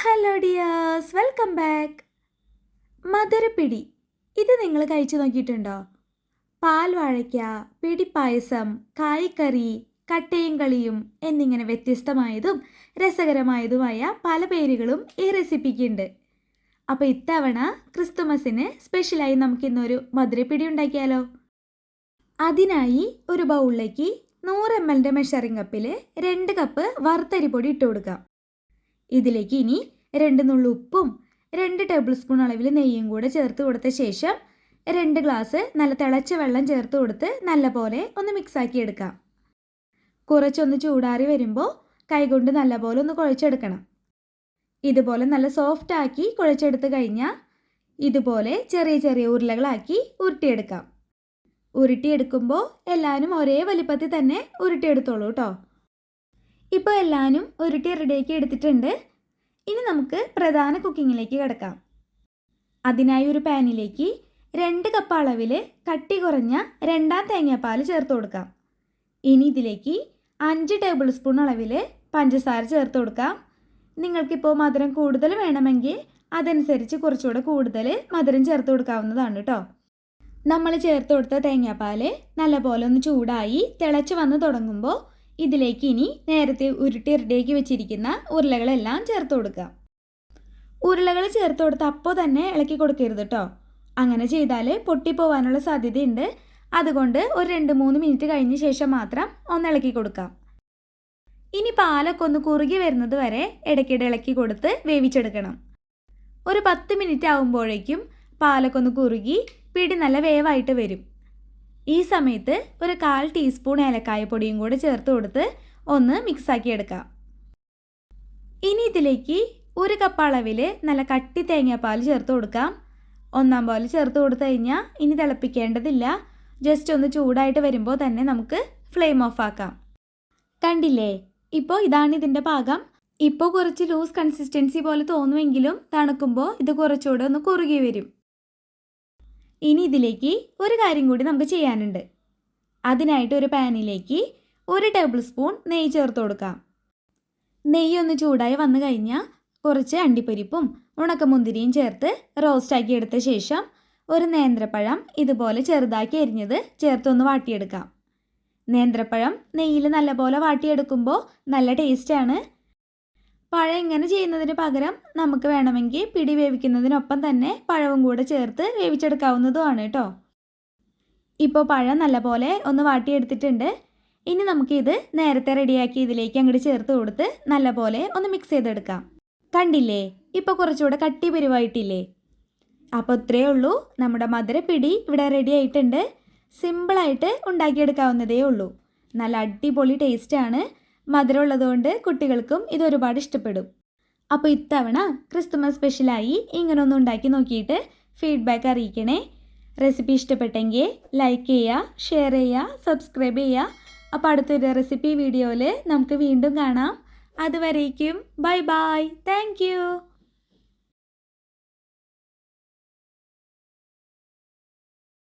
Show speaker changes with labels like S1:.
S1: Hello dears, welcome back. മധുരപ്പിടി ഇത് നിങ്ങൾ കഴിച്ചു നോക്കിയിട്ടുണ്ടോ? പാൽ വാഴയ്ക്ക, പിടിപ്പായസം, കായ്ക്കറി, കട്ടയും കളിയും എന്നിങ്ങനെ വ്യത്യസ്തമായതും രസകരമായതുമായ പല പേരുകളും ഈ റെസിപ്പിക്കുണ്ട്. അപ്പോൾ ഇത്തവണ ക്രിസ്തുമസിന് സ്പെഷ്യലായി നമുക്കിന്നൊരു മധുരപ്പിടി ഉണ്ടാക്കിയാലോ? അതിനായി ഒരു ബൗളിലേക്ക് 100 ml മെഷറിംഗ് കപ്പിൽ 2 കപ്പ് വറുത്തരിപ്പൊടി ഇട്ട് കൊടുക്കാം. ഇതിലേക്ക് ഇനി 2 നുള്ളു ഉപ്പും 2 ടേബിൾ സ്പൂൺ അളവിൽ നെയ്യും കൂടെ ചേർത്ത് കൊടുത്ത ശേഷം 2 ഗ്ലാസ് നല്ല തിളച്ച വെള്ളം ചേർത്ത് കൊടുത്ത് നല്ലപോലെ ഒന്ന് മിക്സാക്കി എടുക്കാം. കുറച്ചൊന്ന് ചൂടാറി വരുമ്പോൾ കൈകൊണ്ട് നല്ലപോലെ ഒന്ന് കുഴച്ചെടുക്കണം. ഇതുപോലെ നല്ല സോഫ്റ്റ് ആക്കി കുഴച്ചെടുത്ത് കഴിഞ്ഞാൽ ഇതുപോലെ ചെറിയ ചെറിയ ഉരുളകളാക്കി ഉരുട്ടിയെടുക്കാം. ഉരുട്ടിയെടുക്കുമ്പോൾ എല്ലാവരും ഒരേ വലിപ്പത്തിൽ തന്നെ ഉരുട്ടിയെടുത്തോളൂ കേട്ടോ. ഇപ്പോൾ എല്ലാവരും ഉരുട്ടി റെഡിയാക്കി എടുത്തിട്ടുണ്ട്. ഇനി നമുക്ക് പ്രധാന കുക്കിങ്ങിലേക്ക് കിടക്കാം. അതിനായി ഒരു പാനിലേക്ക് 2 കപ്പ് അളവിൽ കട്ടി കുറഞ്ഞ 2-ാം തേങ്ങാപ്പാൽ ചേർത്ത് കൊടുക്കാം. ഇനി ഇതിലേക്ക് 5 ടേബിൾ സ്പൂൺ അളവിൽ പഞ്ചസാര ചേർത്ത് കൊടുക്കാം. നിങ്ങൾക്കിപ്പോൾ മധുരം കൂടുതൽ വേണമെങ്കിൽ അതനുസരിച്ച് കുറച്ചുകൂടെ കൂടുതൽ മധുരം ചേർത്ത് കൊടുക്കാവുന്നതാണ് കേട്ടോ. നമ്മൾ ചേർത്ത് കൊടുത്ത തേങ്ങാപ്പാൽ നല്ലപോലെ ഒന്ന് ചൂടായി തിളച്ച് വന്ന് തുടങ്ങുമ്പോൾ ഇതിലേക്ക് ഇനി നേരത്തെ ഉരുട്ടി റെഡിയാക്കി വെച്ചിരിക്കുന്ന ഉരുളകളെല്ലാം ചേർത്ത് കൊടുക്കുക. ഉരുളകൾ ചേർത്ത് കൊടുത്ത് അപ്പോൾ തന്നെ ഇളക്കി കൊടുക്കരുത് കേട്ടോ. അങ്ങനെ ചെയ്താൽ പൊട്ടിപ്പോവാനുള്ള സാധ്യതയുണ്ട്. അതുകൊണ്ട് ഒരു 2-3 മിനിറ്റ് കഴിഞ്ഞ ശേഷം മാത്രം ഒന്ന് ഇളക്കി കൊടുക്കാം. ഇനി പാലൊക്കെ ഒന്ന് കുറുകി വരുന്നത് വരെ ഇടയ്ക്കിടെ ഇളക്കി കൊടുത്ത് വേവിച്ചെടുക്കണം. ഒരു 10 മിനിറ്റ് ആകുമ്പോഴേക്കും പാലൊക്കെ ഒന്ന് കുറുകി പിടി നല്ല വേവായിട്ട് വരും. ഈ സമയത്ത് ഒരു 1/4 ടീസ്പൂൺ ഏലക്കായപ്പൊടിയും കൂടെ ചേർത്ത് കൊടുത്ത് ഒന്ന് മിക്സാക്കി എടുക്കാം. ഇനി ഇതിലേക്ക് 1 കപ്പ് അളവിൽ നല്ല കട്ടി തേങ്ങാപ്പാൽ ചേർത്ത് കൊടുക്കാം. 1-ാം പാൽ ചേർത്ത് കൊടുത്തു കഴിഞ്ഞാൽ ഇനി തിളപ്പിക്കേണ്ടതില്ല. ജസ്റ്റ് ഒന്ന് ചൂടായിട്ട് വരുമ്പോൾ തന്നെ നമുക്ക് ഫ്ലെയിം ഓഫ് ആക്കാം. കണ്ടില്ലേ, ഇപ്പോൾ ഇതാണ് ഇതിൻ്റെ പാകം. ഇപ്പോൾ കുറച്ച് ലൂസ് കൺസിസ്റ്റൻസി പോലെ തോന്നുമെങ്കിലും തണുക്കുമ്പോൾ ഇത് കുറച്ചുകൂടെ ഒന്ന് കുറുകി വരും. ഇനി ഇതിലേക്ക് ഒരു കാര്യം കൂടി നമുക്ക് ചെയ്യാനുണ്ട്. അതിനായിട്ട് ഒരു പാനിലേക്ക് 1 ടേബിൾ സ്പൂൺ നെയ്യ് ചേർത്ത് കൊടുക്കാം. നെയ്യ് ഒന്ന് ചൂടായി വന്നു കഴിഞ്ഞാൽ കുറച്ച് അണ്ടിപ്പരിപ്പും ഉണക്കമുന്തിരിയും ചേർത്ത് റോസ്റ്റാക്കി എടുത്ത ശേഷം ഒരു നേന്ത്രപ്പഴം ഇതുപോലെ ചെറുതാക്കി അരിഞ്ഞത് ചേർത്തൊന്ന് വാട്ടിയെടുക്കാം. നേന്ത്രപ്പഴം നെയ്യിൽ നല്ലപോലെ വാട്ടിയെടുക്കുമ്പോൾ നല്ല ടേസ്റ്റാണ്. പഴം ഇങ്ങനെ ചെയ്യുന്നതിന് പകരം നമുക്ക് വേണമെങ്കിൽ പിടി വേവിക്കുന്നതിനൊപ്പം തന്നെ പഴവും കൂടെ ചേർത്ത് വേവിച്ചെടുക്കാവുന്നതുമാണ് കേട്ടോ. ഇപ്പോൾ പഴം നല്ലപോലെ ഒന്ന് വാട്ടിയെടുത്തിട്ടുണ്ട്. ഇനി നമുക്കിത് നേരത്തെ റെഡിയാക്കി ഇതിലേക്ക് അങ്ങോട്ട് ചേർത്ത് കൊടുത്ത് നല്ലപോലെ ഒന്ന് മിക്സ് ചെയ്തെടുക്കാം. കണ്ടില്ലേ, ഇപ്പോൾ കുറച്ചുകൂടെ കട്ടി പരുവായിട്ടില്ലേ? അപ്പോൾ ഇത്രയേ ഉള്ളൂ, നമ്മുടെ മധുരപ്പിടി ഇവിടെ റെഡി ആയിട്ടുണ്ട്. സിമ്പിളായിട്ട് ഉണ്ടാക്കിയെടുക്കാവുന്നതേ ഉള്ളൂ. നല്ല അടിപൊളി ടേസ്റ്റാണ്. മധുരം ഉള്ളതുകൊണ്ട് കുട്ടികൾക്കും ഇത് ഒരുപാട് ഇഷ്ടപ്പെടും. അപ്പോൾ ഇത്തവണ ക്രിസ്തുമസ് സ്പെഷ്യലായി ഇങ്ങനെയൊന്നും ഉണ്ടാക്കി നോക്കിയിട്ട് ഫീഡ്ബാക്ക് അറിയിക്കണേ. റെസിപ്പി ഇഷ്ടപ്പെട്ടെങ്കിൽ ലൈക്ക് ചെയ്യുക, ഷെയർ ചെയ്യുക, സബ്സ്ക്രൈബ് ചെയ്യുക. അപ്പോൾ അടുത്തൊരു റെസിപ്പി വീഡിയോയിൽ നമുക്ക് വീണ്ടും കാണാം. അതുവരേക്കും ബൈ ബൈ. Thank you.